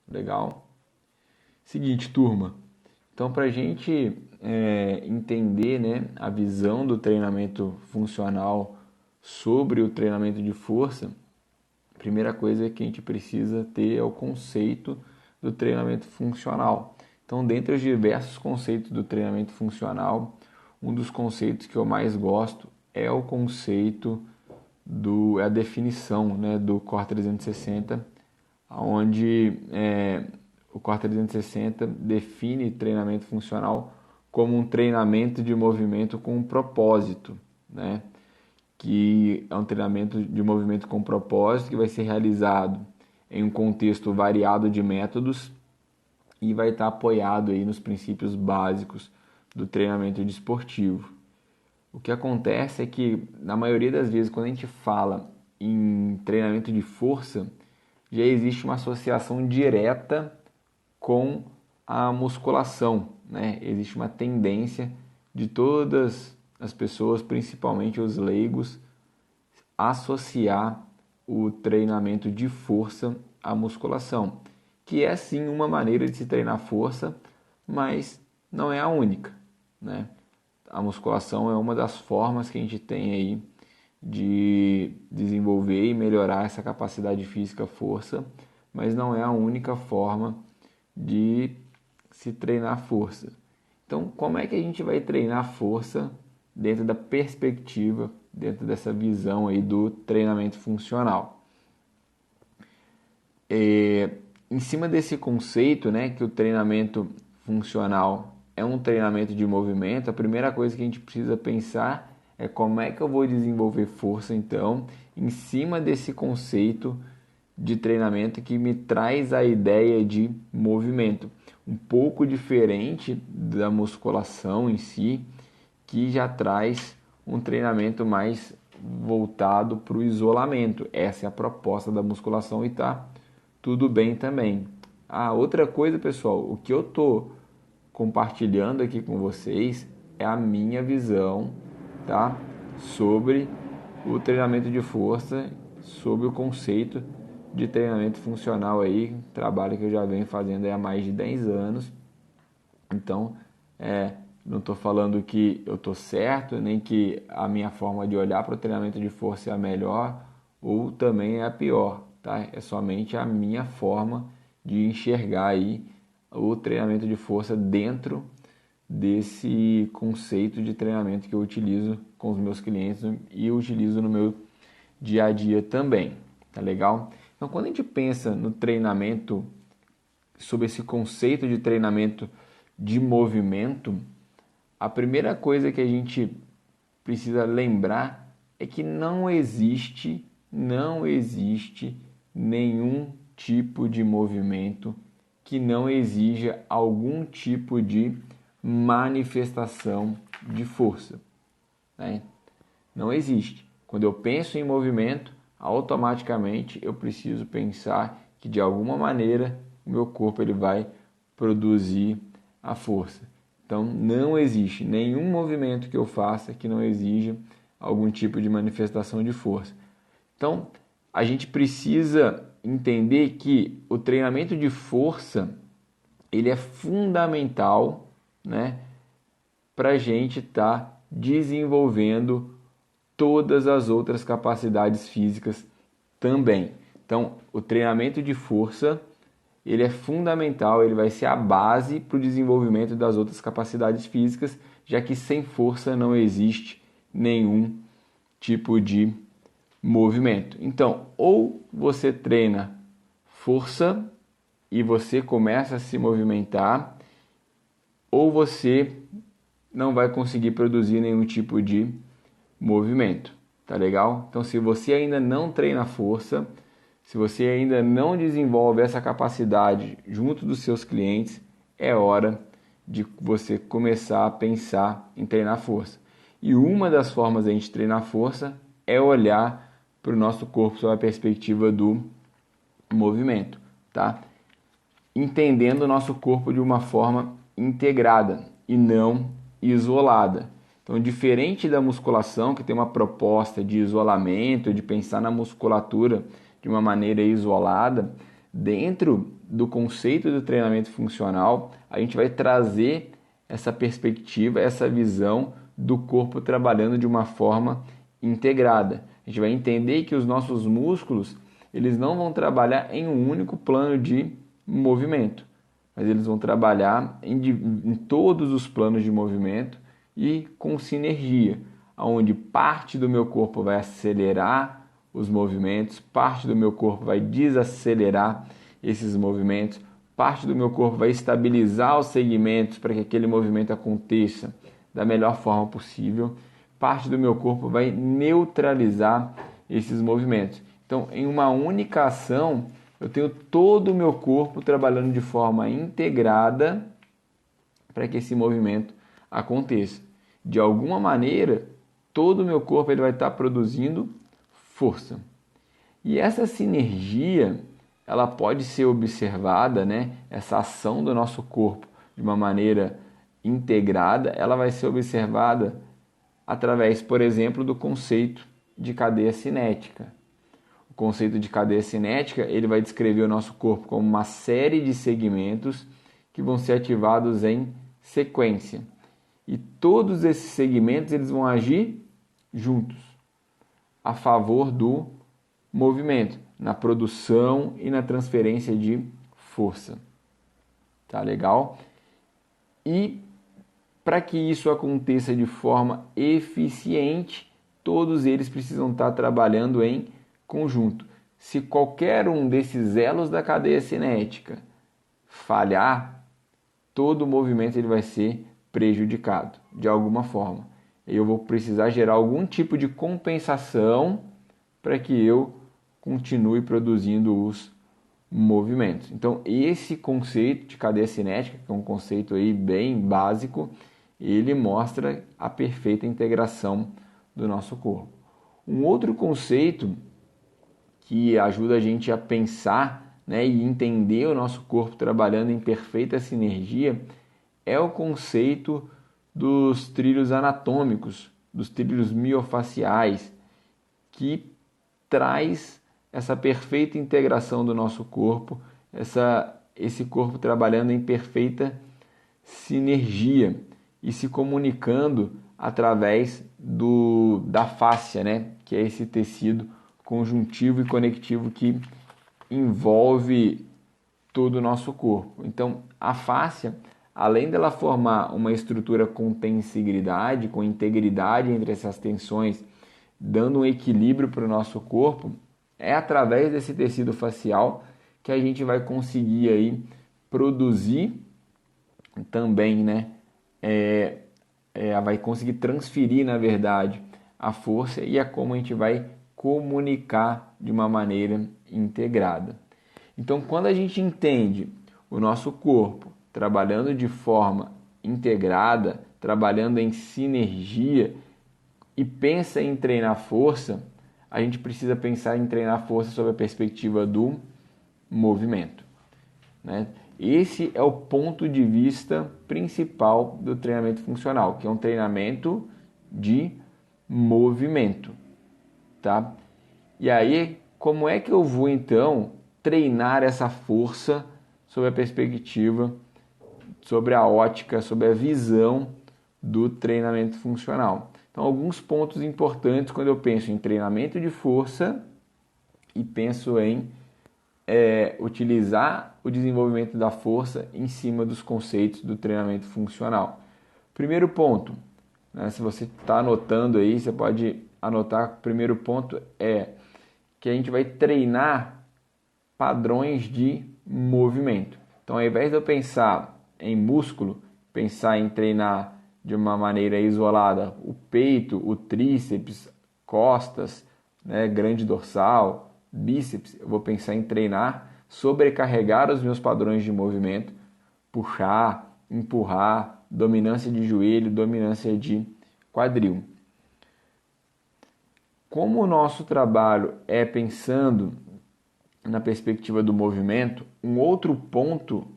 Legal? Seguinte, turma. Então, para a gente entender, né, a visão do treinamento funcional sobre o treinamento de força, a primeira coisa que a gente precisa ter é o conceito do treinamento funcional. Então, dentre os diversos conceitos do treinamento funcional, um dos conceitos que eu mais gosto é o conceito é a definição, né, do Core 360, onde o Core 360 define treinamento funcional como um treinamento de movimento com um propósito, né? Que é um treinamento de movimento com propósito que vai ser realizado em um contexto variado de métodos e vai estar apoiado aí nos princípios básicos do treinamento desportivo. O que acontece é que, na maioria das vezes, quando a gente fala em treinamento de força, já existe uma associação direta com a musculação, né? Existe uma tendência de todas as pessoas, principalmente os leigos, associar o treinamento de força à musculação, que é sim uma maneira de se treinar força, mas não é a única, né? A musculação é uma das formas que a gente tem aí de desenvolver e melhorar essa capacidade física, força, mas não é a única forma de se treinar força. Então, como é que a gente vai treinar força dentro da perspectiva, dentro dessa visão aí do treinamento funcional? Em cima desse conceito, né, que o treinamento funcional é um treinamento de movimento, a primeira coisa que a gente precisa pensar é como é que eu vou desenvolver força, então, em cima desse conceito de treinamento que me traz a ideia de movimento, um pouco diferente da musculação em si, que já traz um treinamento mais voltado para o isolamento. Essa é a proposta da musculação e tá tudo bem também. Outra coisa, pessoal, o que eu tô compartilhando aqui com vocês é a minha visão, tá? Sobre o treinamento de força, sobre o conceito de treinamento funcional aí, trabalho que eu já venho fazendo há mais de 10 anos. Então, não estou falando que eu estou certo, nem que a minha forma de olhar para o treinamento de força é a melhor ou também é a pior, tá? É somente a minha forma de enxergar aí o treinamento de força dentro desse conceito de treinamento que eu utilizo com os meus clientes e utilizo no meu dia a dia também, tá legal? Então, quando a gente pensa no treinamento, sobre esse conceito de treinamento de movimento, a primeira coisa que a gente precisa lembrar é que não existe nenhum tipo de movimento que não exija algum tipo de manifestação de força, né? Não existe. Quando eu penso em movimento, automaticamente eu preciso pensar que de alguma maneira o meu corpo ele vai produzir a força. Então não existe nenhum movimento que eu faça que não exija algum tipo de manifestação de força. Então a gente precisa entender que o treinamento de força ele é fundamental, né, para a gente estar desenvolvendo todas as outras capacidades físicas também. Então, o treinamento de força ele é fundamental, ele vai ser a base para o desenvolvimento das outras capacidades físicas, já que sem força não existe nenhum tipo de movimento. Então, ou você treina força e você começa a se movimentar, ou você não vai conseguir produzir nenhum tipo de movimento, tá legal? Então, se você ainda não treina força, se você ainda não desenvolve essa capacidade junto dos seus clientes, é hora de você começar a pensar em treinar força. E uma das formas de a gente treinar força é olhar para o nosso corpo sob a perspectiva do movimento, tá? Entendendo o nosso corpo de uma forma integrada e não isolada. Então, diferente da musculação, que tem uma proposta de isolamento, de pensar na musculatura de uma maneira isolada, Dentro do conceito do treinamento funcional, a gente vai trazer essa perspectiva, essa visão do corpo trabalhando de uma forma integrada. A gente vai entender que os nossos músculos, eles não vão trabalhar em um único plano de movimento, mas eles vão trabalhar em todos os planos de movimento e com sinergia, onde parte do meu corpo vai acelerar os movimentos, parte do meu corpo vai desacelerar esses movimentos, parte do meu corpo vai estabilizar os segmentos para que aquele movimento aconteça da melhor forma possível, parte do meu corpo vai neutralizar esses movimentos. Então, em uma única ação, eu tenho todo o meu corpo trabalhando de forma integrada para que esse movimento aconteça. De alguma maneira, todo o meu corpo ele vai estar produzindo força. E essa sinergia, ela pode ser observada, né? Essa ação do nosso corpo de uma maneira integrada, ela vai ser observada através, por exemplo, do conceito de cadeia cinética. O conceito de cadeia cinética, ele vai descrever o nosso corpo como uma série de segmentos que vão ser ativados em sequência. E todos esses segmentos eles vão agir juntos, a favor do movimento, na produção e na transferência de força. Tá legal? E para que isso aconteça de forma eficiente, todos eles precisam estar trabalhando em conjunto. Se qualquer um desses elos da cadeia cinética falhar, todo o movimento ele vai ser prejudicado de alguma forma. Eu vou precisar gerar algum tipo de compensação para que eu continue produzindo os movimentos. Então, esse conceito de cadeia cinética, que é um conceito aí bem básico, ele mostra a perfeita integração do nosso corpo. Um outro conceito que ajuda a gente a pensar, né, e entender o nosso corpo trabalhando em perfeita sinergia é o conceito dos trilhos anatômicos, dos trilhos miofaciais, que traz essa perfeita integração do nosso corpo, esse corpo trabalhando em perfeita sinergia e se comunicando através da fáscia, né? Que é esse tecido conjuntivo e conectivo que envolve todo o nosso corpo. Então, a fáscia, além dela formar uma estrutura com tensigridade, com integridade entre essas tensões, dando um equilíbrio para o nosso corpo, é através desse tecido facial que a gente vai conseguir aí produzir também, né? Vai conseguir transferir, na verdade, a força e é como a gente vai comunicar de uma maneira integrada. Então, quando a gente entende o nosso corpo trabalhando de forma integrada, trabalhando em sinergia e pensa em treinar força, a gente precisa pensar em treinar força sob a perspectiva do movimento, né? Esse é o ponto de vista principal do treinamento funcional, que é um treinamento de movimento, tá? E aí, como é que eu vou então treinar essa força sob a perspectiva, sobre a ótica, sobre a visão do treinamento funcional? Então, alguns pontos importantes quando eu penso em treinamento de força e penso em utilizar o desenvolvimento da força em cima dos conceitos do treinamento funcional. Primeiro ponto, né, se você está anotando aí, você pode anotar. O primeiro ponto é que a gente vai treinar padrões de movimento. Então, ao invés de eu pensar em músculo, pensar em treinar de uma maneira isolada o peito, o tríceps, costas, né, grande dorsal, bíceps, eu vou pensar em treinar, sobrecarregar os meus padrões de movimento, puxar, empurrar, dominância de joelho, dominância de quadril. Como o nosso trabalho é pensando na perspectiva do movimento, um outro ponto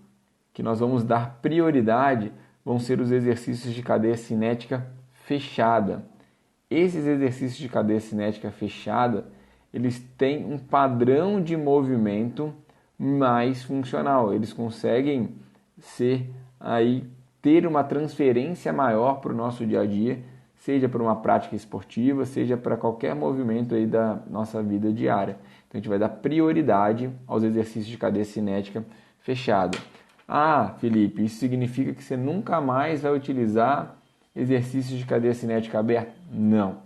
que nós vamos dar prioridade vão ser os exercícios de cadeia cinética fechada. Esses exercícios de cadeia cinética fechada, eles têm um padrão de movimento mais funcional. Eles conseguem ter uma transferência maior para o nosso dia a dia, seja para uma prática esportiva, seja para qualquer movimento aí da nossa vida diária. Então a gente vai dar prioridade aos exercícios de cadeia cinética fechada. Ah, Felipe, isso significa que você nunca mais vai utilizar exercícios de cadeia cinética aberta? Não,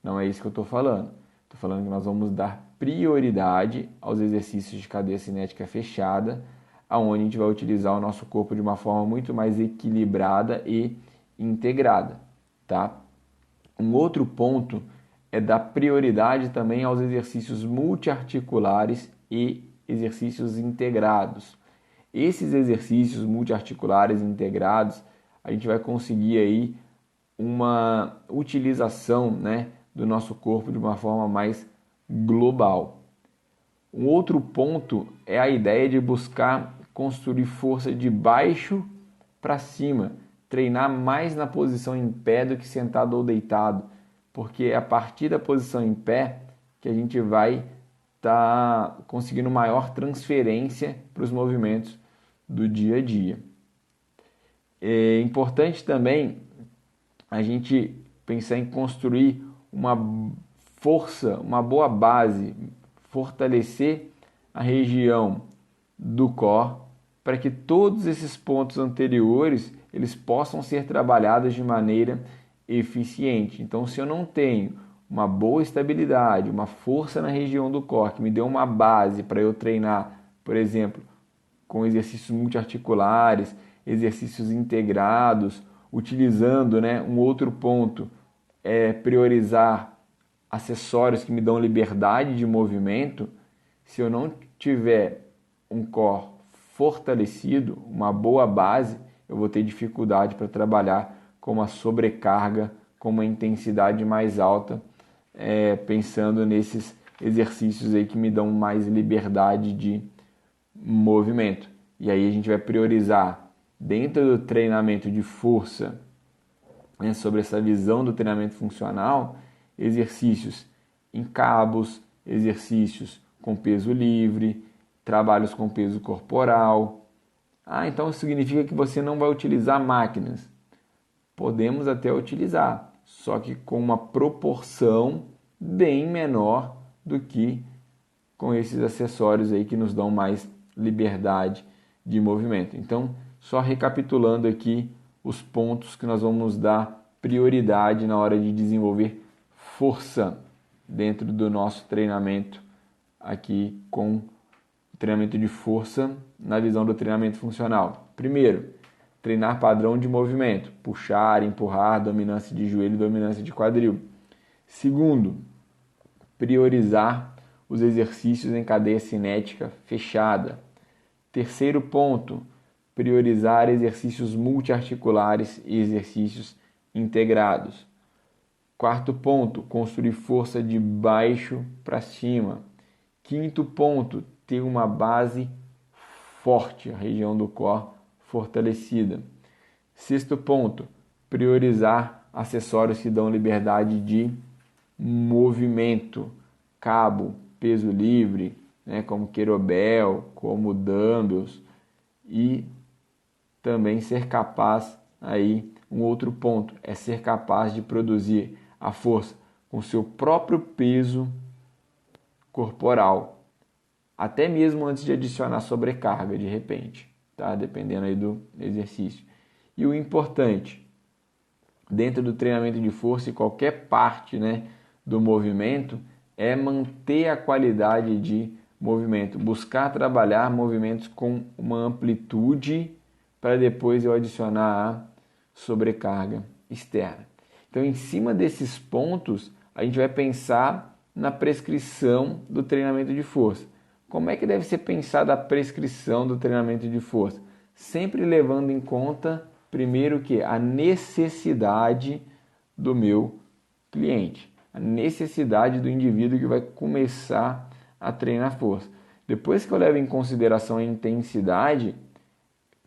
não é isso que eu estou falando. Estou falando que nós vamos dar prioridade aos exercícios de cadeia cinética fechada, aonde a gente vai utilizar o nosso corpo de uma forma muito mais equilibrada e integrada, tá? Um outro ponto é dar prioridade também aos exercícios multiarticulares e exercícios integrados. Esses exercícios multiarticulares integrados, a gente vai conseguir aí uma utilização, né, do nosso corpo de uma forma mais global. Um outro ponto é a ideia de buscar construir força de baixo para cima, treinar mais na posição em pé do que sentado ou deitado, porque é a partir da posição em pé que a gente vai estar conseguindo maior transferência para os movimentos do dia a dia. É importante também a gente pensar em construir uma força, uma boa base, fortalecer a região do core para que todos esses pontos anteriores eles possam ser trabalhados de maneira eficiente. Então, se eu não tenho uma boa estabilidade, uma força na região do core que me dê uma base para eu treinar, por exemplo, com exercícios multiarticulares, exercícios integrados, utilizando, né, um outro ponto é priorizar acessórios que me dão liberdade de movimento. Se eu não tiver um core fortalecido, uma boa base, eu vou ter dificuldade para trabalhar com uma sobrecarga, com uma intensidade mais alta, pensando nesses exercícios aí que me dão mais liberdade de movimento. E aí a gente vai priorizar dentro do treinamento de força, né, sobre essa visão do treinamento funcional, exercícios em cabos, exercícios com peso livre, trabalhos com peso corporal. Então isso significa que você não vai utilizar máquinas. Podemos até utilizar, só que com uma proporção bem menor do que com esses acessórios aí que nos dão mais liberdade de movimento. Então, só recapitulando aqui os pontos que nós vamos dar prioridade na hora de desenvolver força dentro do nosso treinamento aqui com o treinamento de força na visão do treinamento funcional. Primeiro, treinar padrão de movimento, puxar, empurrar, dominância de joelho, dominância de quadril. Segundo, priorizar os exercícios em cadeia cinética fechada. Terceiro ponto, priorizar exercícios multiarticulares e exercícios integrados. Quarto ponto, construir força de baixo para cima. Quinto ponto, ter uma base forte, a região do core fortalecida. Sexto ponto, priorizar acessórios que dão liberdade de movimento, cabo, peso livre, né, como kettlebell, como dumbbells, e também ser capaz, aí um outro ponto, é ser capaz de produzir a força com seu próprio peso corporal, até mesmo antes de adicionar sobrecarga de repente, tá? Dependendo aí do exercício. E o importante, dentro do treinamento de força e qualquer parte, né, do movimento, é manter a qualidade de movimento, buscar trabalhar movimentos com uma amplitude para depois eu adicionar a sobrecarga externa. Então, em cima desses pontos, a gente vai pensar na prescrição do treinamento de força. Como é que deve ser pensada a prescrição do treinamento de força? Sempre levando em conta, primeiro, que a necessidade do meu cliente, a necessidade do indivíduo que vai começar a treinar força. Depois que eu levo em consideração a intensidade,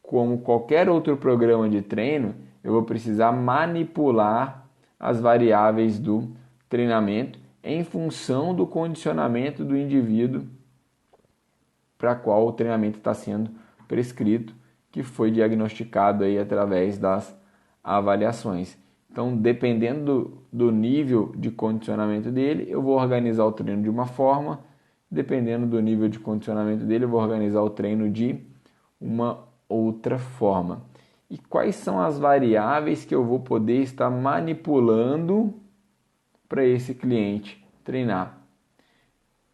como qualquer outro programa de treino, eu vou precisar manipular as variáveis do treinamento em função do condicionamento do indivíduo para a qual o treinamento está sendo prescrito, que foi diagnosticado aí através das avaliações. Então, dependendo do nível de condicionamento dele, eu vou organizar o treino de uma forma, dependendo do nível de condicionamento dele, eu vou organizar o treino de uma outra forma. E quais são as variáveis que eu vou poder estar manipulando para esse cliente treinar?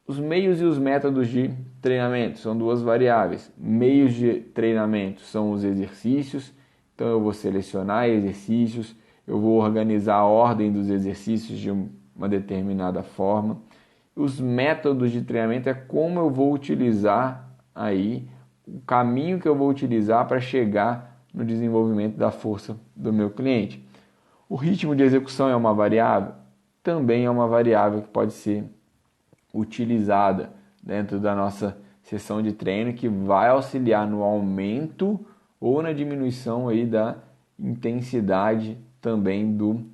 Os meios e os métodos de treinamento são duas variáveis. Meios de treinamento são os exercícios, então eu vou selecionar exercícios, eu vou organizar a ordem dos exercícios de uma determinada forma. Os métodos de treinamento é como eu vou utilizar aí, o caminho que eu vou utilizar para chegar no desenvolvimento da força do meu cliente. O ritmo de execução é uma variável? Também é uma variável que pode ser utilizada dentro da nossa sessão de treino, que vai auxiliar no aumento ou na diminuição aí da intensidade também do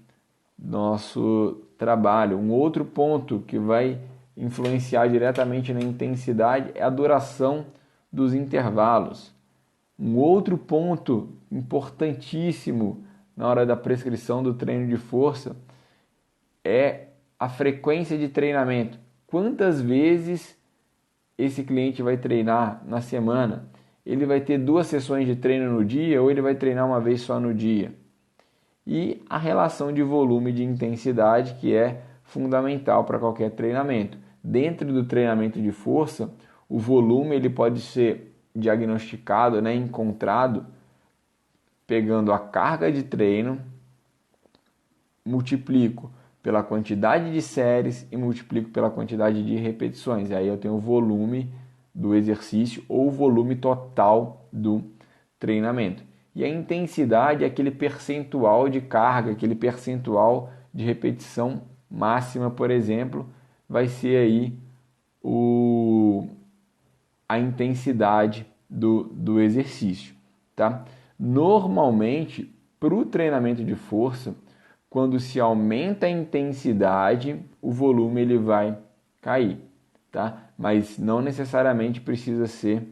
nosso trabalho. Um outro ponto que vai influenciar diretamente na intensidade é a duração dos intervalos. Um outro ponto importantíssimo na hora da prescrição do treino de força é a frequência de treinamento. Quantas vezes esse cliente vai treinar na semana? Ele vai ter 2 sessões de treino no dia ou ele vai treinar uma vez só no dia? E a relação de volume e de intensidade, que é fundamental para qualquer treinamento. Dentro do treinamento de força, o volume ele pode ser diagnosticado, encontrado pegando a carga de treino, multiplico pela quantidade de séries e multiplico pela quantidade de repetições. E aí eu tenho o volume do exercício ou o volume total do treinamento. E a intensidade é aquele percentual de carga, aquele percentual de repetição máxima, por exemplo, vai ser aí a intensidade do exercício. Tá? Normalmente, para o treinamento de força, quando se aumenta a intensidade, o volume ele vai cair, tá? Mas não necessariamente precisa ser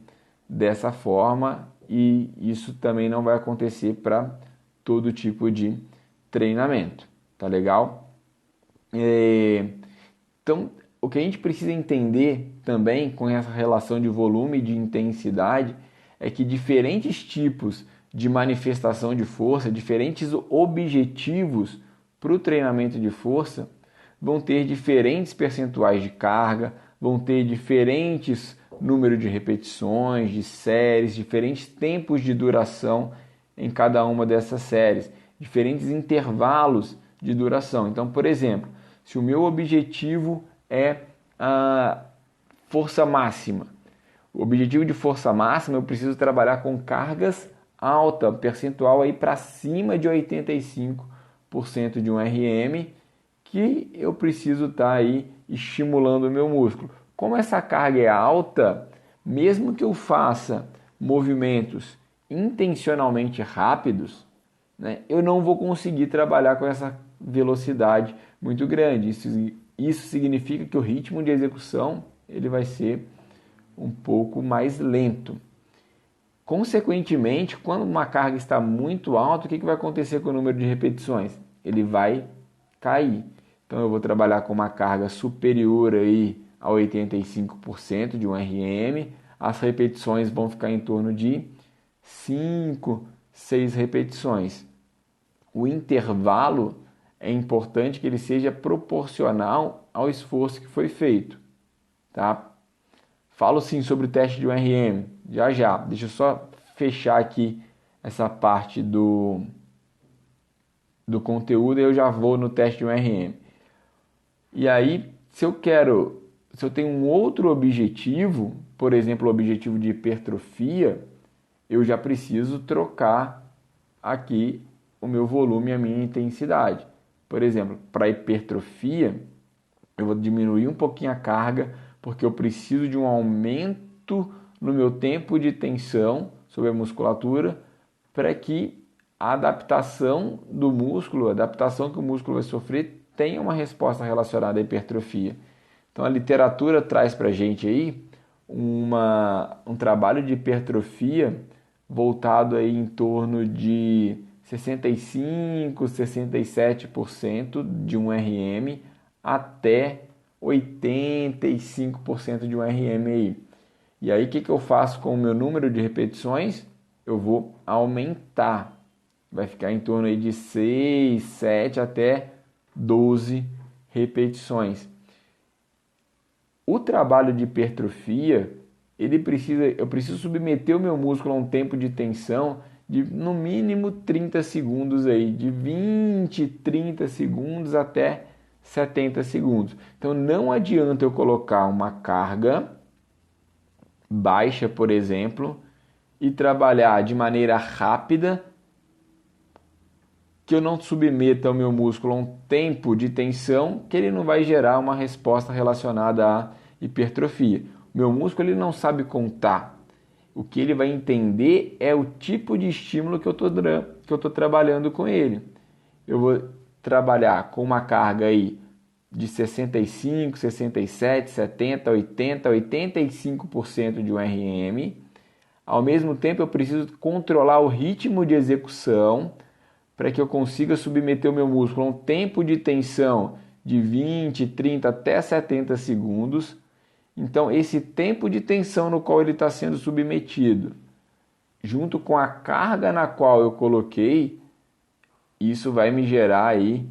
dessa forma e isso também não vai acontecer para todo tipo de treinamento, tá legal? Então, o que a gente precisa entender também com essa relação de volume e de intensidade é que diferentes tipos de manifestação de força, diferentes objetivos para o treinamento de força vão ter diferentes percentuais de carga, vão ter diferentes número de repetições, de séries, diferentes tempos de duração em cada uma dessas séries, diferentes intervalos de duração. Então, por exemplo, se o meu objetivo é a força máxima, o objetivo de força máxima eu preciso trabalhar com cargas alta, percentual aí para cima de 85% de um RM, que eu preciso estar aí estimulando o meu músculo. Como essa carga é alta, mesmo que eu faça movimentos intencionalmente rápidos, eu não vou conseguir trabalhar com essa velocidade muito grande. Isso significa que o ritmo de execução ele vai ser um pouco mais lento. Consequentemente, quando uma carga está muito alta, o que vai acontecer com o número de repetições? Ele vai cair. Então eu vou trabalhar com uma carga superior aí a 85% de um RM, as repetições vão ficar em torno de 5, 6 repetições. O intervalo é importante que ele seja proporcional ao esforço que foi feito, tá? Falo sim sobre o teste de um RM, já. Deixa eu só fechar aqui essa parte do conteúdo e eu já vou no teste de um RM. E aí, se eu tenho um outro objetivo, por exemplo, o objetivo de hipertrofia, eu já preciso trocar aqui o meu volume e a minha intensidade. Por exemplo, para hipertrofia, eu vou diminuir um pouquinho a carga, porque eu preciso de um aumento no meu tempo de tensão sobre a musculatura, para que a adaptação do músculo, a adaptação que o músculo vai sofrer, tenha uma resposta relacionada à hipertrofia. Então a literatura traz para a gente aí um trabalho de hipertrofia voltado aí em torno de 65, 67% de um RM até 85% de um RM aí. E aí o que eu faço com o meu número de repetições? Eu vou aumentar. Vai ficar em torno aí de 6, 7 até 12 repetições. O trabalho de hipertrofia, eu preciso submeter o meu músculo a um tempo de tensão de no mínimo 30 segundos aí, de 20, 30 segundos até 70 segundos. Então não adianta eu colocar uma carga baixa, por exemplo, e trabalhar de maneira rápida, que eu não submeta o meu músculo a um tempo de tensão que ele não vai gerar uma resposta relacionada à hipertrofia. O meu músculo ele não sabe contar. O que ele vai entender é o tipo de estímulo que eu estou trabalhando com ele. Eu vou trabalhar com uma carga aí de 65, 67, 70, 80, 85% de um RM. Ao mesmo tempo, eu preciso controlar o ritmo de execução para que eu consiga submeter o meu músculo a um tempo de tensão de 20, 30 até 70 segundos. Então, esse tempo de tensão no qual ele está sendo submetido, junto com a carga na qual eu coloquei, isso vai me gerar aí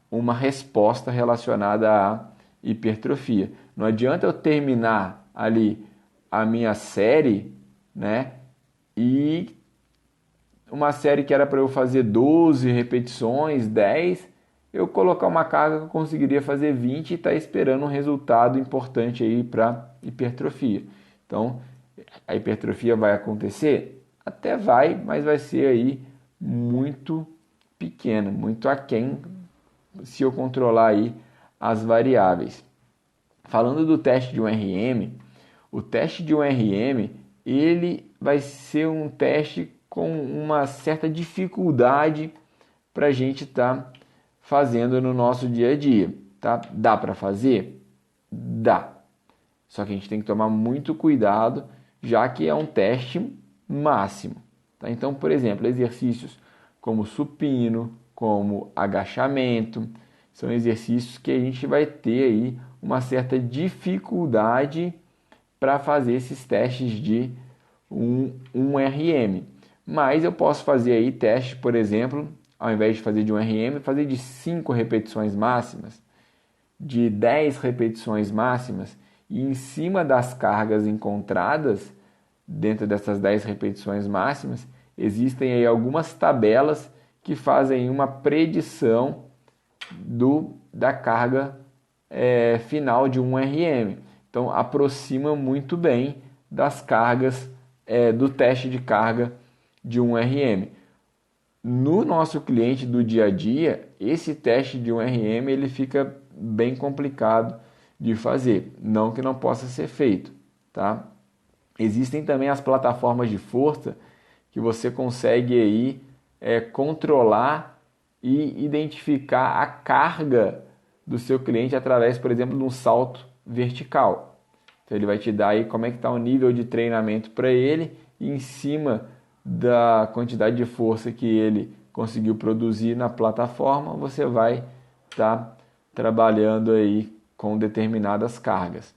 uma resposta relacionada à hipertrofia. Não adianta eu terminar ali a minha série, né? E uma série que era para eu fazer 12 repetições, 10, eu colocar uma carga que eu conseguiria fazer 20 e estar esperando um resultado importante aí para hipertrofia. Então, a hipertrofia vai acontecer? Até vai, mas vai ser aí muito pequena, muito aquém se eu controlar aí as variáveis. Falando do teste de um RM, o teste de um RM, ele vai ser um teste com uma certa dificuldade para a gente estar fazendo no nosso dia a dia. Tá? Dá para fazer? Dá. Só que a gente tem que tomar muito cuidado, já que é um teste máximo. Tá? Então, por exemplo, exercícios como supino, como agachamento, são exercícios que a gente vai ter aí uma certa dificuldade para fazer esses testes de um RM. Mas eu posso fazer aí testes, por exemplo, ao invés de fazer de um RM, fazer de 5 repetições máximas, de 10 repetições máximas, e em cima das cargas encontradas, dentro dessas 10 repetições máximas, existem aí algumas tabelas que fazem uma predição da carga final de um RM. Então, aproxima muito bem das cargas do teste de carga de um RM. No nosso cliente do dia a dia, esse teste de um RM ele fica bem complicado de fazer, não que não possa ser feito, tá? Existem também as plataformas de força que você consegue aí controlar e identificar a carga do seu cliente através, por exemplo, de um salto vertical. Então ele vai te dar aí como é que está o nível de treinamento para ele e em cima da quantidade de força que ele conseguiu produzir na plataforma, você vai estar trabalhando aí com determinadas cargas.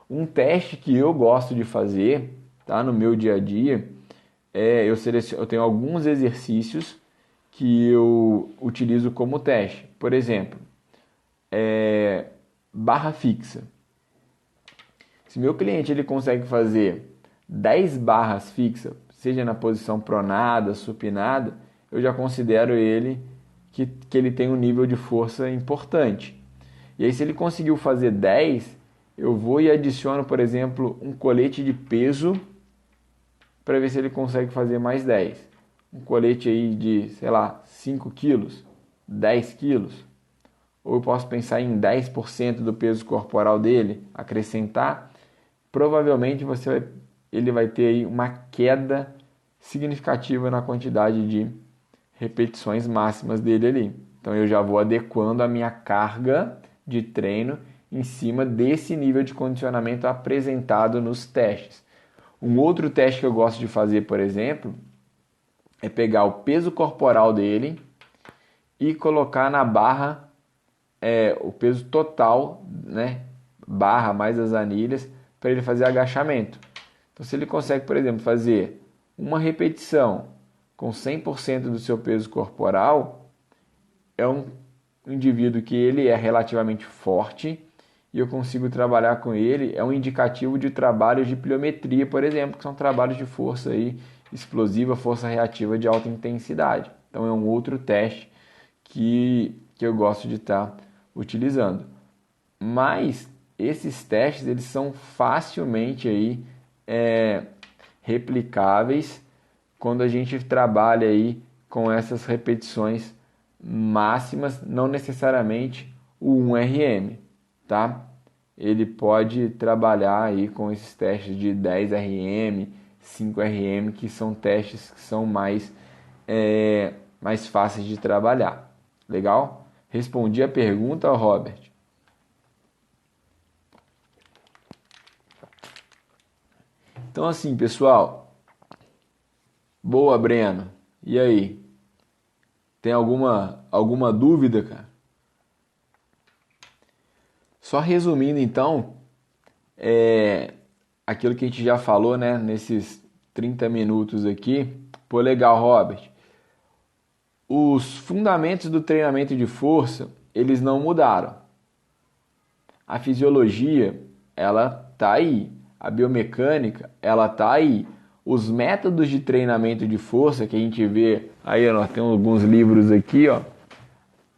Um teste que eu gosto de fazer, tá, no meu dia a dia, eu tenho alguns exercícios que eu utilizo como teste. Por exemplo, barra fixa. Se meu cliente ele consegue fazer 10 barras fixas, seja na posição pronada, supinada, eu já considero ele que ele tem um nível de força importante. E aí se ele conseguiu fazer 10, eu vou e adiciono, por exemplo, um colete de peso para ver se ele consegue fazer mais 10. Um colete aí de, sei lá, 5 quilos, 10 quilos. Ou eu posso pensar em 10% do peso corporal dele, acrescentar. Provavelmente ele vai ter aí uma queda significativa na quantidade de repetições máximas dele ali. Então eu já vou adequando a minha carga de treino em cima desse nível de condicionamento apresentado nos testes. Um outro teste que eu gosto de fazer, por exemplo, é pegar o peso corporal dele e colocar na barra o peso total, né? Barra mais as anilhas, para ele fazer agachamento. Então, se ele consegue, por exemplo, fazer uma repetição com 100% do seu peso corporal, é um indivíduo que ele é relativamente forte e eu consigo trabalhar com ele. É um indicativo de trabalhos de pliometria, por exemplo, que são trabalhos de força aí, explosiva, força reativa de alta intensidade. Então, é um outro teste que eu gosto de estar utilizando. Mas esses testes eles são facilmente aí, replicáveis quando a gente trabalha aí com essas repetições máximas, não necessariamente o 1RM, tá? Ele pode trabalhar aí com esses testes de 10RM, 5RM, que são testes que são mais fáceis de trabalhar. Legal? Respondi a pergunta, Robert? Então, assim, pessoal. Boa, Breno. E aí? Tem alguma dúvida, cara? Só resumindo, então, aquilo que a gente já falou, né, nesses 30 minutos aqui. Pô, legal, Robert. Os fundamentos do treinamento de força, eles não mudaram. A fisiologia, ela tá aí. A biomecânica, ela tá aí. Os métodos de treinamento de força que a gente vê, aí nós temos alguns livros aqui, ó,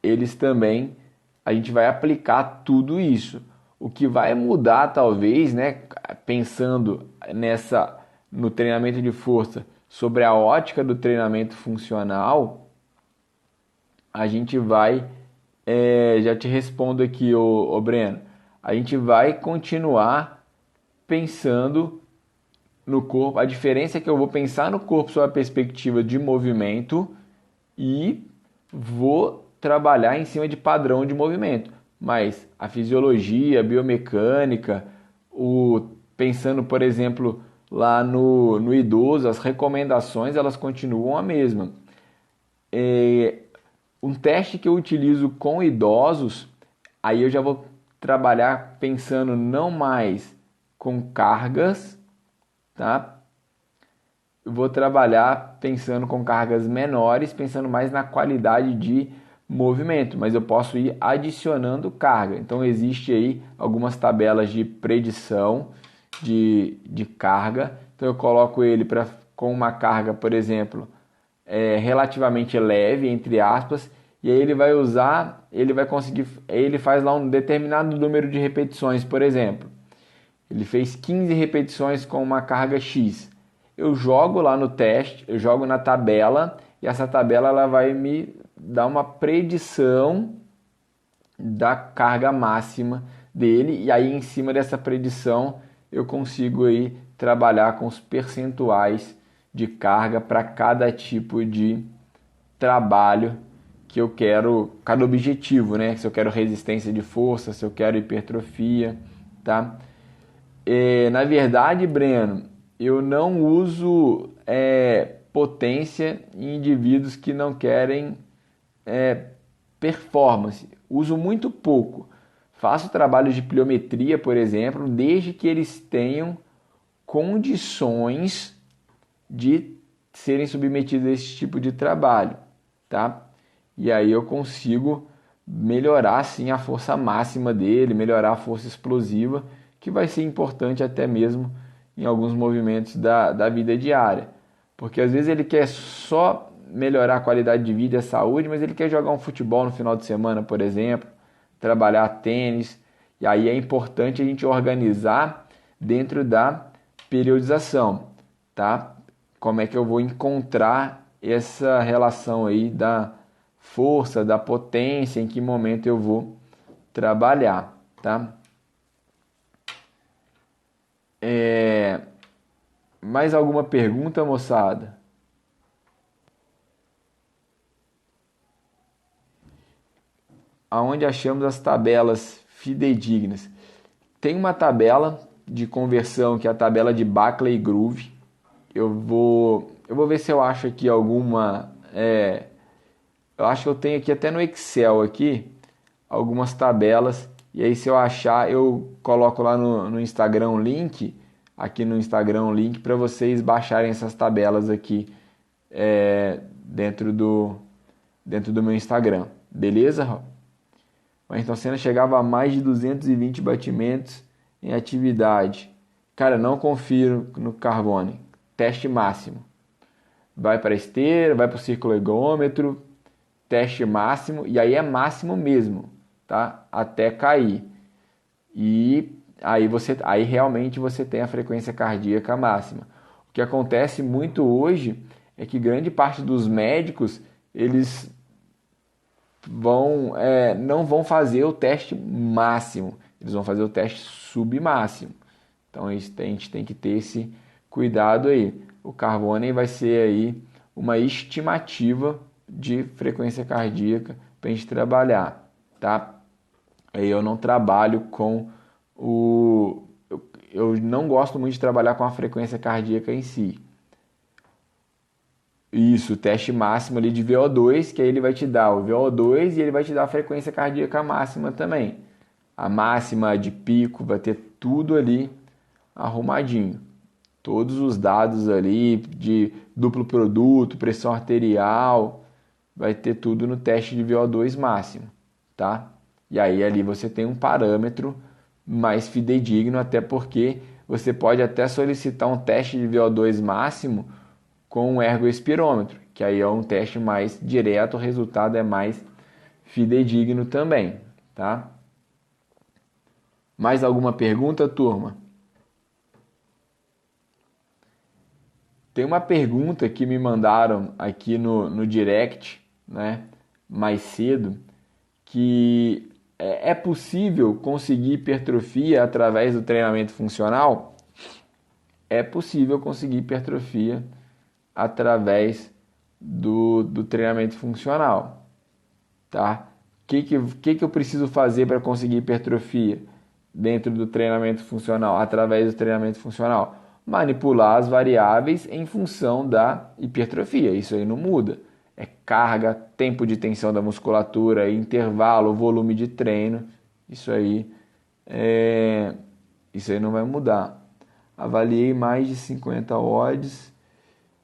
eles também, a gente vai aplicar tudo isso. O que vai mudar talvez, né, pensando no treinamento de força, sobre a ótica do treinamento funcional, a gente vai, já te respondo aqui, ô Breno, a gente vai continuar pensando no corpo. A diferença é que eu vou pensar no corpo sob a perspectiva de movimento e vou trabalhar em cima de padrão de movimento. Mas a fisiologia, a biomecânica, pensando, por exemplo, lá no idoso, as recomendações elas continuam a mesma. Um teste que eu utilizo com idosos, aí eu já vou trabalhar pensando não mais com cargas, tá? Eu vou trabalhar pensando com cargas menores, pensando mais na qualidade de movimento, mas eu posso ir adicionando carga. Então existe aí algumas tabelas de predição de carga. Então eu coloco ele com uma carga, por exemplo, relativamente leve, entre aspas, e aí ele vai usar, ele vai conseguir, ele faz lá um determinado número de repetições, por exemplo. Ele fez 15 repetições com uma carga X. Eu jogo lá no teste, eu jogo na tabela, e essa tabela ela vai me dar uma predição da carga máxima dele, e aí em cima dessa predição eu consigo aí trabalhar com os percentuais de carga para cada tipo de trabalho que eu quero, cada objetivo, né? Se eu quero resistência de força, se eu quero hipertrofia, tá? Na verdade, Breno, eu não uso potência em indivíduos que não querem performance. Uso muito pouco. Faço trabalhos de pliometria, por exemplo, desde que eles tenham condições de serem submetidos a esse tipo de trabalho, tá? E aí eu consigo melhorar sim a força máxima dele, melhorar a força explosiva, que vai ser importante até mesmo em alguns movimentos da vida diária. Porque às vezes ele quer só melhorar a qualidade de vida e a saúde, mas ele quer jogar um futebol no final de semana, por exemplo, trabalhar tênis, e aí é importante a gente organizar dentro da periodização, tá? Como é que eu vou encontrar essa relação aí da força, da potência, em que momento eu vou trabalhar, tá? Mais alguma pergunta, moçada? Aonde achamos as tabelas fidedignas. Tem uma tabela de conversão que é a tabela de Buckley-Groove. Eu vou ver se eu acho aqui alguma. Eu acho que eu tenho aqui até no Excel aqui algumas tabelas. E aí se eu achar eu coloco lá no Instagram um link. Aqui no Instagram um link para vocês baixarem essas tabelas aqui dentro do meu Instagram. Beleza? O Ayrton Senna chegava a mais de 220 batimentos em atividade. Cara, não confio no Carbone. Teste máximo. Vai para a esteira, vai para o círculo ergômetro, teste máximo, e aí é máximo mesmo, tá? Até cair. E aí realmente você tem a frequência cardíaca máxima. O que acontece muito hoje é que grande parte dos médicos, eles não vão fazer o teste máximo, eles vão fazer o teste submáximo. Então a gente tem que ter esse cuidado aí. O Carbone vai ser aí uma estimativa de frequência cardíaca para a gente trabalhar, tá? Aí eu não trabalho com eu não gosto muito de trabalhar com a frequência cardíaca em si. Isso, o teste máximo ali de VO2, que aí ele vai te dar o VO2 e ele vai te dar a frequência cardíaca máxima também. A máxima de pico vai ter tudo ali arrumadinho. Todos os dados ali de duplo produto, pressão arterial, vai ter tudo no teste de VO2 máximo, tá? E aí ali você tem um parâmetro mais fidedigno, até porque você pode até solicitar um teste de VO2 máximo com um ergoespirômetro, que aí é um teste mais direto, o resultado é mais fidedigno também, tá? Mais alguma pergunta, turma? Tem uma pergunta que me mandaram aqui no direct, né, mais cedo, que é possível conseguir hipertrofia através do treinamento funcional? É possível conseguir hipertrofia através do treinamento funcional, tá? O que eu preciso fazer para conseguir hipertrofia dentro do treinamento funcional, através do treinamento funcional? Manipular as variáveis em função da hipertrofia, isso aí não muda. É carga, tempo de tensão da musculatura, intervalo, volume de treino, isso aí não vai mudar. Avaliei mais de 50 odds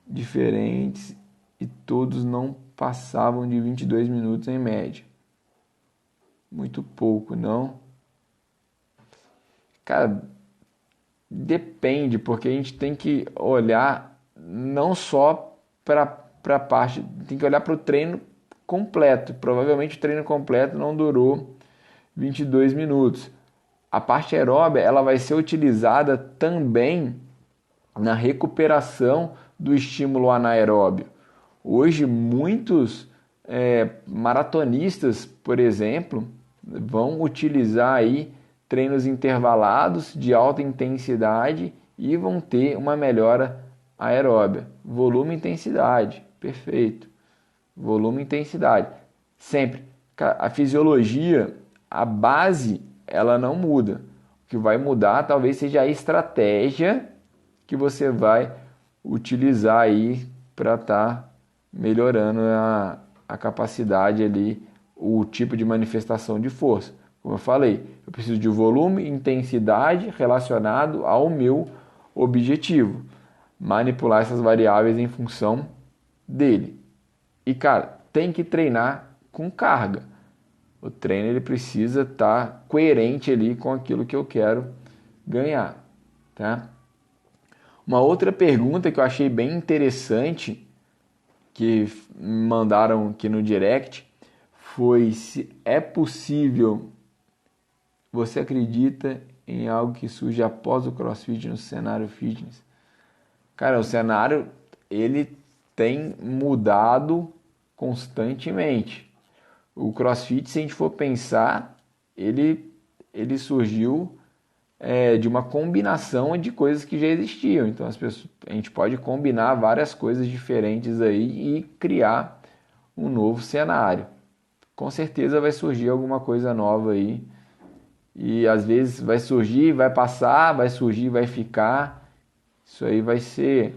diferentes e todos não passavam de 22 minutos em média. Muito pouco, não? Cara, depende, porque a gente tem que olhar não só para a parte, tem que olhar para o treino completo. Provavelmente o treino completo não durou 22 minutos. A parte aeróbia ela vai ser utilizada também na recuperação do estímulo anaeróbio. Hoje, muitos maratonistas, por exemplo, vão utilizar aí treinos intervalados de alta intensidade e vão ter uma melhora aeróbia. Volume e intensidade, perfeito. Volume e intensidade. Sempre. A fisiologia, a base, ela não muda. O que vai mudar talvez seja a estratégia que você vai utilizar aí para estar melhorando a capacidade ali, o tipo de manifestação de força. Como eu falei, eu preciso de volume e intensidade relacionado ao meu objetivo. Manipular essas variáveis em função dele. E, cara, tem que treinar com carga. O treino ele precisa estar coerente ali com aquilo que eu quero ganhar, tá? Uma outra pergunta que eu achei bem interessante, que me mandaram aqui no direct, foi se é possível, você acredita em algo que surge após o CrossFit no cenário fitness? Cara, o cenário ele tem mudado constantemente. O CrossFit, se a gente for pensar, ele surgiu de uma combinação de coisas que já existiam. Então a gente pode combinar várias coisas diferentes aí e criar um novo cenário. Com certeza vai surgir alguma coisa nova aí e às vezes vai surgir, vai passar, vai surgir, vai ficar. Isso aí vai ser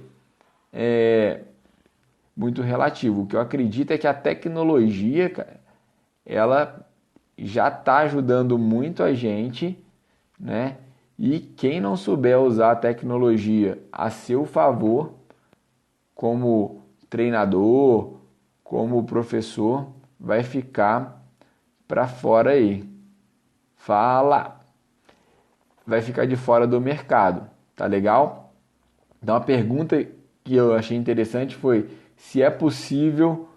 muito relativo. O que eu acredito é que a tecnologia, cara, ela já está ajudando muito a gente, né? E quem não souber usar a tecnologia a seu favor, como treinador, como professor, vai ficar para fora aí. Fala! Vai ficar de fora do mercado, tá legal? Então a pergunta que eu achei interessante foi se é possível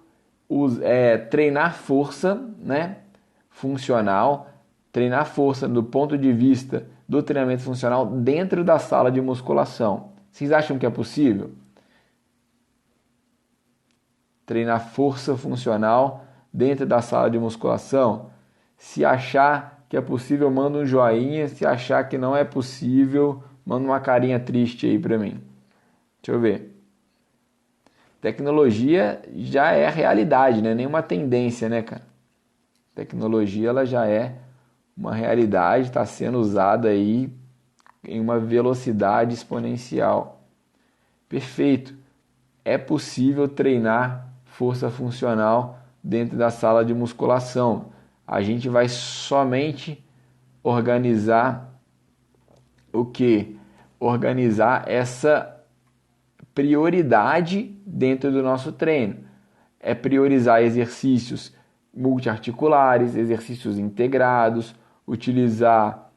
treinar força, né, funcional, treinar força do ponto de vista do treinamento funcional dentro da sala de musculação. Vocês acham que é possível? Treinar força funcional dentro da sala de musculação? Se achar que é possível, manda um joinha. Se achar que não é possível, manda uma carinha triste aí pra mim. Deixa eu ver. Tecnologia já é realidade, né? Nenhuma tendência, né, cara? Tecnologia ela já é uma realidade, está sendo usada aí em uma velocidade exponencial. Perfeito. É possível treinar força funcional dentro da sala de musculação. A gente vai somente organizar o que? Organizar essa prioridade dentro do nosso treino. É priorizar exercícios multiarticulares, exercícios integrados, utilizar,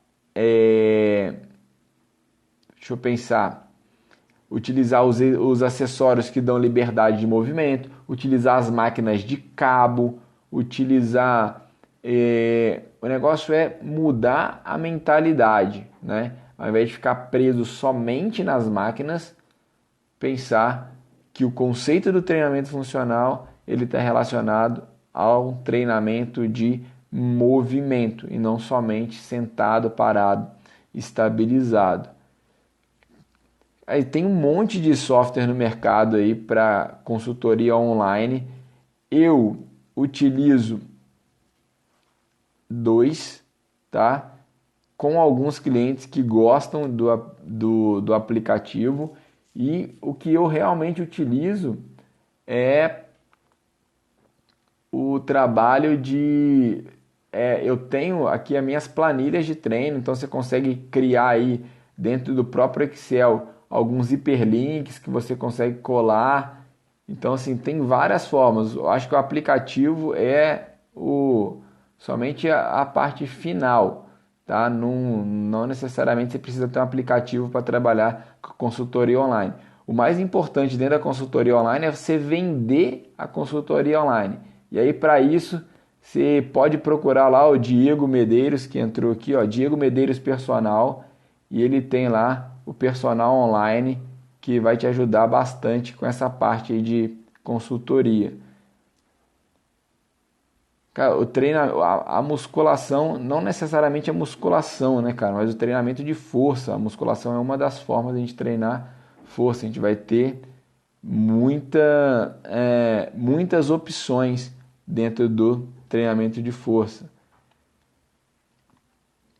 deixa eu pensar, utilizar os acessórios que dão liberdade de movimento, utilizar as máquinas de cabo, utilizar. O negócio é mudar a mentalidade, né? Ao invés de ficar preso somente nas máquinas, pensar que o conceito do treinamento funcional ele está relacionado ao treinamento de movimento e não somente sentado, parado, estabilizado. Aí tem um monte de software no mercado aí para consultoria online. Eu utilizo dois, tá? Com alguns clientes que gostam do aplicativo, e o que eu realmente utilizo é o trabalho de... eu tenho aqui as minhas planilhas de treino, então você consegue criar aí dentro do próprio Excel alguns hiperlinks que você consegue colar. Então, assim, tem várias formas. Eu acho que o aplicativo é somente a parte final, tá? Não necessariamente você precisa ter um aplicativo para trabalhar com consultoria online. O mais importante dentro da consultoria online é você vender a consultoria online. E aí, para isso, você pode procurar lá o Diego Medeiros, que entrou aqui, ó, Diego Medeiros Personal, e ele tem lá o personal online que vai te ajudar bastante com essa parte aí de consultoria. Cara, a musculação, não necessariamente a musculação, né, cara, mas o treinamento de força. A musculação é uma das formas de a gente treinar força. A gente vai ter muitas opções dentro do treinamento de força.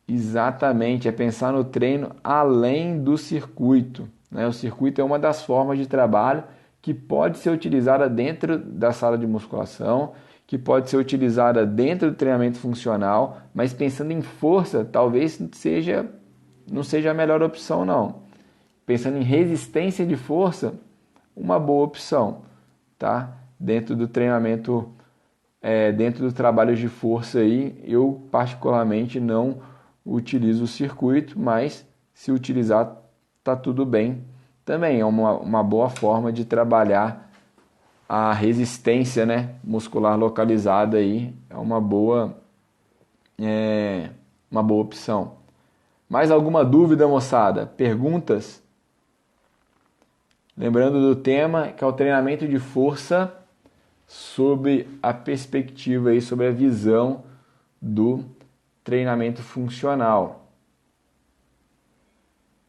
Exatamente, é pensar no treino além do circuito, né? O circuito é uma das formas de trabalho que pode ser utilizada dentro da sala de musculação, que pode ser utilizada dentro do treinamento funcional, mas pensando em força, talvez não seja a melhor opção, não. Pensando em resistência de força, uma boa opção, tá? Dentro do treinamento, dentro dos trabalhos de força aí, eu particularmente não utilizo o circuito, mas se utilizar tá tudo bem. Também é uma boa forma de trabalhar a resistência, né, muscular localizada aí, é uma boa opção. Mais alguma dúvida, moçada? Perguntas? Lembrando do tema, que é o treinamento de força sob a perspectiva aí, sobre a visão do treinamento funcional.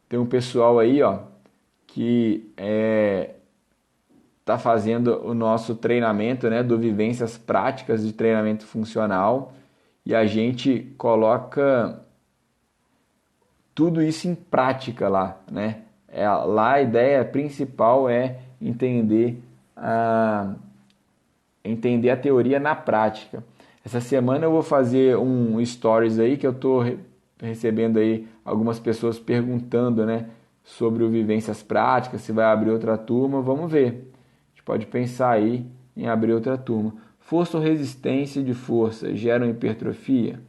Tem um pessoal aí, ó, que está fazendo o nosso treinamento, né, do Vivências Práticas de Treinamento Funcional, e a gente coloca tudo isso em prática lá, né? Lá a ideia principal é entender a teoria na prática. Essa semana eu vou fazer um stories aí que eu estou recebendo aí algumas pessoas perguntando, né, sobre o Vivências Práticas, se vai abrir outra turma, vamos ver. A gente pode pensar aí em abrir outra turma. Força ou resistência de força geram hipertrofia?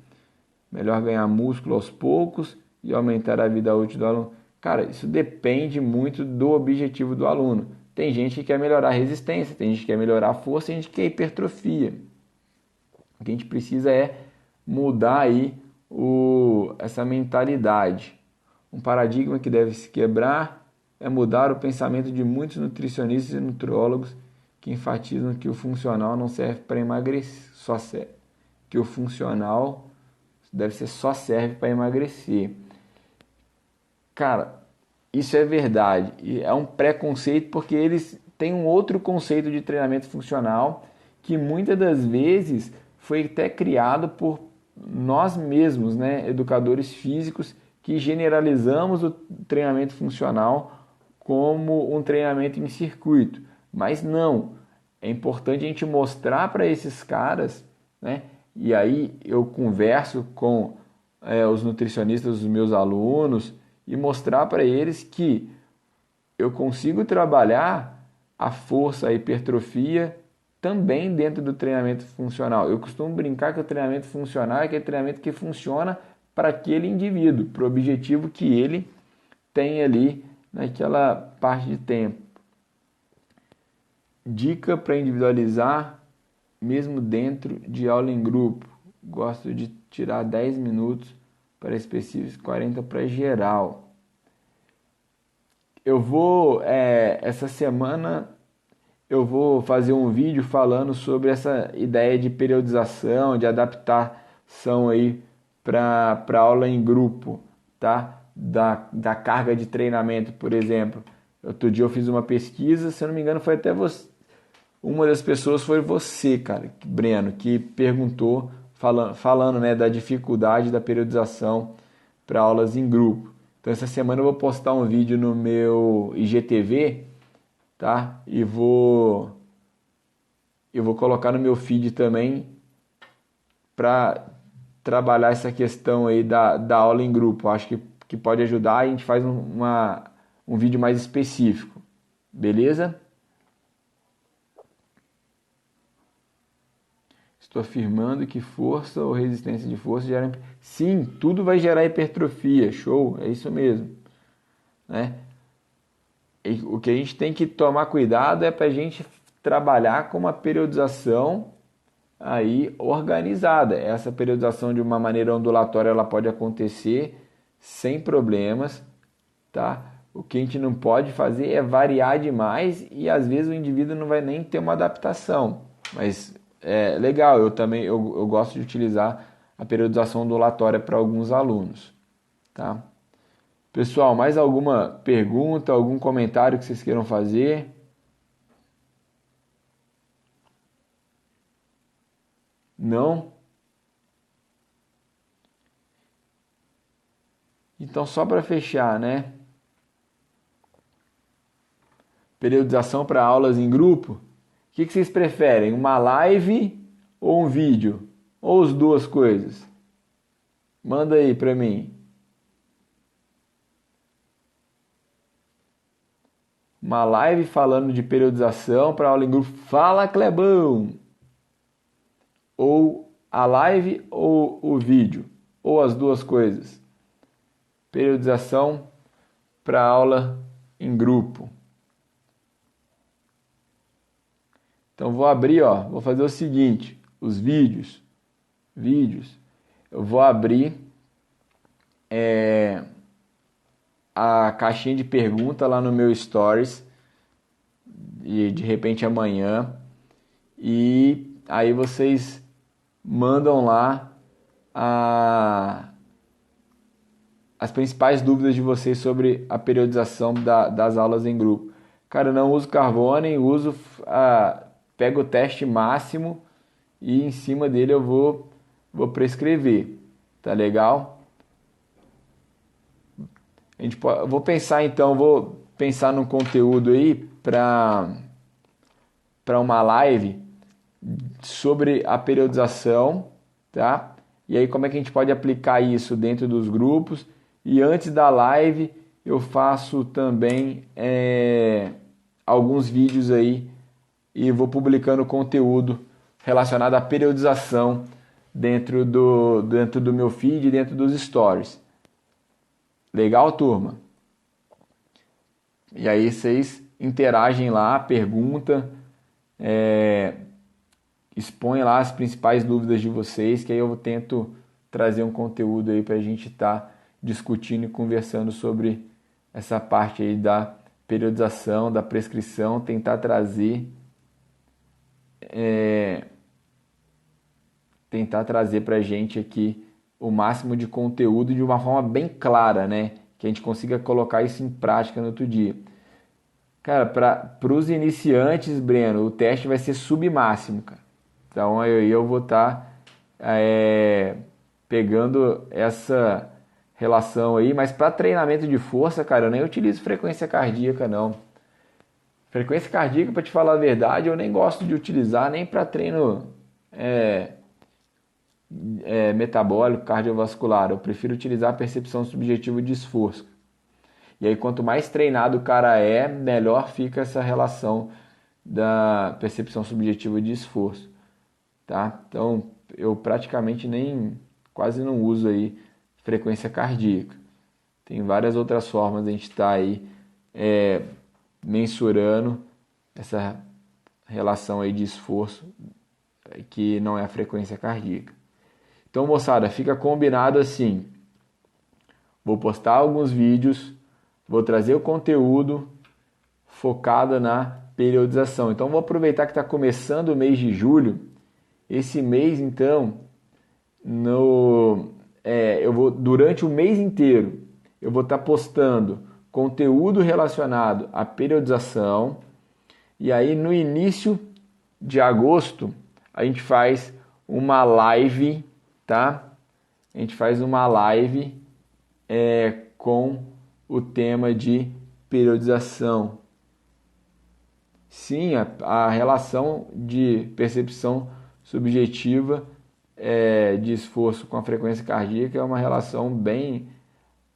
Melhor ganhar músculo aos poucos e aumentar a vida útil do aluno? Cara, isso depende muito do objetivo do aluno. Tem gente que quer melhorar a resistência, tem gente que quer melhorar a força, tem gente que quer hipertrofia. O que a gente precisa é mudar aí essa mentalidade. Um paradigma que deve se quebrar é mudar o pensamento de muitos nutricionistas e nutriólogos que enfatizam que o funcional não serve para emagrecer, que o funcional só serve para emagrecer. Cara, isso é verdade. E é um preconceito porque eles têm um outro conceito de treinamento funcional que muitas das vezes foi até criado por nós mesmos, né, educadores físicos, que generalizamos o treinamento funcional como um treinamento em circuito. Mas não, é importante a gente mostrar para esses caras, né? E aí eu converso com os nutricionistas dos meus alunos e mostrar para eles que eu consigo trabalhar a força, a hipertrofia também dentro do treinamento funcional. Eu costumo brincar que o treinamento funcional é aquele treinamento que funciona para aquele indivíduo, para o objetivo que ele tem ali naquela parte de tempo. Dica para individualizar mesmo dentro de aula em grupo. Gosto de tirar 10 minutos para específicos, 40 para geral. Essa semana eu vou fazer um vídeo falando sobre essa ideia de periodização, de adaptação aí para aula em grupo, tá? Da carga de treinamento, por exemplo. Outro dia eu fiz uma pesquisa, se eu não me engano foi até você, uma das pessoas foi você, cara, Breno, que perguntou, falando, né, da dificuldade da periodização para aulas em grupo. Então essa semana eu vou postar um vídeo no meu IGTV, tá? E vou colocar no meu feed também para trabalhar essa questão aí da aula em grupo. Acho que pode ajudar e a gente faz um vídeo mais específico. Beleza? Estou afirmando que força ou resistência de força gera... Sim, tudo vai gerar hipertrofia. Show, é isso mesmo. Né? E o que a gente tem que tomar cuidado é para a gente trabalhar com uma periodização aí organizada. Essa periodização de uma maneira ondulatória ela pode acontecer sem problemas, tá? O que a gente não pode fazer é variar demais e às vezes o indivíduo não vai nem ter uma adaptação. Mas é legal, eu gosto de utilizar a periodização ondulatória para alguns alunos, tá? Pessoal, mais alguma pergunta, algum comentário que vocês queiram fazer? Não? Então, só para fechar, né? Periodização para aulas em grupo. O que vocês preferem? Uma live ou um vídeo? Ou as duas coisas? Manda aí para mim. Uma live falando de periodização para aula em grupo. Fala, Clebão! Ou a live ou o vídeo? Ou as duas coisas? Periodização para aula em grupo. Então vou abrir, ó, vou fazer o seguinte, os vídeos, eu vou abrir a caixinha de pergunta lá no meu Stories, e de repente amanhã, e aí vocês mandam lá as principais dúvidas de vocês sobre a periodização das aulas em grupo. Cara, eu não uso Carbone, pego o teste máximo e em cima dele eu vou prescrever. Tá legal? eu vou pensar então, vou pensar num conteúdo aí para uma live sobre a periodização, tá? E aí como é que a gente pode aplicar isso dentro dos grupos? E antes da live eu faço também alguns vídeos aí e vou publicando conteúdo relacionado à periodização dentro do meu feed, dentro dos stories. Legal, turma? E aí vocês interagem lá, pergunta, expõe lá as principais dúvidas de vocês, que aí eu tento trazer um conteúdo aí para a gente estar discutindo e conversando sobre essa parte aí da periodização, da prescrição, tentar trazer para a gente aqui o máximo de conteúdo de uma forma bem clara, né? Que a gente consiga colocar isso em prática no outro dia. Cara, para os iniciantes, Breno, o teste vai ser submáximo, cara. Então eu vou estar pegando essa relação aí, mas para treinamento de força, cara, eu nem utilizo frequência cardíaca, não. Frequência cardíaca, para te falar a verdade, eu nem gosto de utilizar nem para treino metabólico, cardiovascular. Eu prefiro utilizar a percepção subjetiva de esforço. E aí, quanto mais treinado o cara melhor fica essa relação da percepção subjetiva de esforço, tá? Então, eu praticamente quase não uso aí frequência cardíaca. Tem várias outras formas de a gente estar aí mensurando essa relação aí de esforço que não é a frequência cardíaca. Então, moçada, fica combinado assim. Vou postar alguns vídeos, vou trazer o conteúdo focado na periodização. Então, vou aproveitar que está começando o mês de julho. Esse mês, então, eu vou durante o mês inteiro, eu vou estar postando conteúdo relacionado à periodização. E aí, no início de agosto, a gente faz uma live, tá? A gente faz uma live com o tema de periodização. Sim, a relação de percepção subjetiva de esforço com a frequência cardíaca é uma relação bem...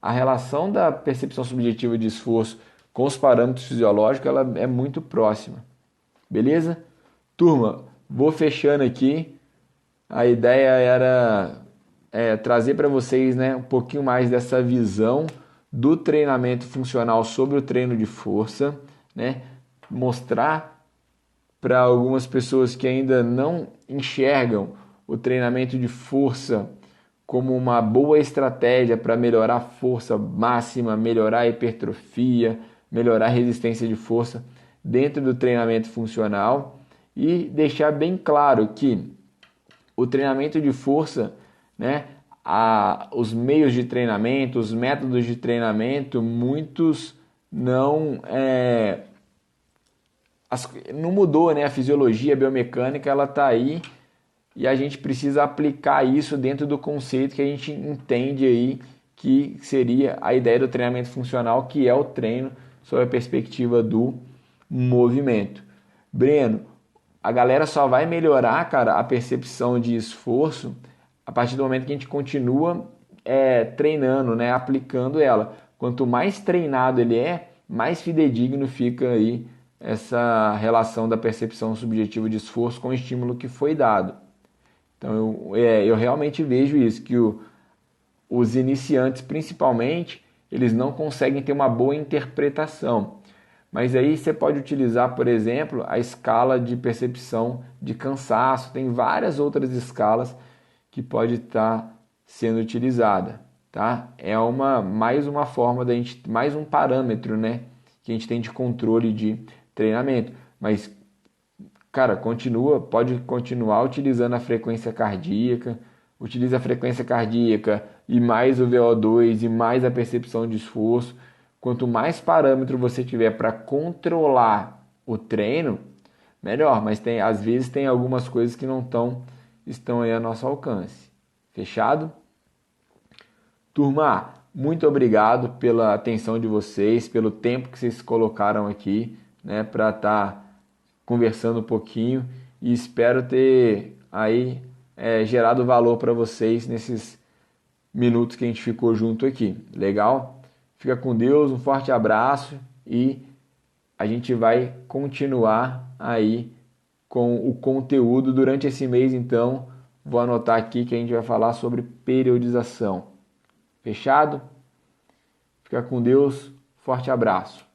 A relação da percepção subjetiva de esforço com os parâmetros fisiológicos ela é muito próxima. Beleza? Turma, vou fechando aqui. A ideia era trazer para vocês, né, um pouquinho mais dessa visão do treinamento funcional sobre o treino de força, né? Mostrar para algumas pessoas que ainda não enxergam o treinamento de força como uma boa estratégia para melhorar a força máxima, melhorar a hipertrofia, melhorar a resistência de força dentro do treinamento funcional e deixar bem claro que o treinamento de força, né, os meios de treinamento, os métodos de treinamento, muitos não mudou, né? A fisiologia, a biomecânica, ela está aí e a gente precisa aplicar isso dentro do conceito que a gente entende aí que seria a ideia do treinamento funcional, que é o treino sob a perspectiva do movimento. Breno, a galera só vai melhorar, cara, a percepção de esforço a partir do momento que a gente continua treinando, né, aplicando ela. Quanto mais treinado ele mais fidedigno fica aí essa relação da percepção subjetiva de esforço com o estímulo que foi dado. Então eu realmente vejo isso, que os iniciantes principalmente, eles não conseguem ter uma boa interpretação. Mas aí você pode utilizar, por exemplo, a escala de percepção de cansaço. Tem várias outras escalas que pode estar sendo utilizada, tá? Mais uma forma da gente, mais um parâmetro, né, que a gente tem de controle de treinamento. Mas, cara, pode continuar utilizando a frequência cardíaca, utiliza a frequência cardíaca e mais o VO2 e mais a percepção de esforço. Quanto mais parâmetro você tiver para controlar o treino, melhor. Mas às vezes tem algumas coisas que não estão aí a nosso alcance. Fechado? Turma, muito obrigado pela atenção de vocês, pelo tempo que vocês colocaram aqui, né, para estar conversando um pouquinho, e espero ter aí gerado valor para vocês nesses minutos que a gente ficou junto aqui. Legal? Fica com Deus, um forte abraço e a gente vai continuar aí com o conteúdo durante esse mês. Então, vou anotar aqui que a gente vai falar sobre periodização. Fechado? Fica com Deus, forte abraço.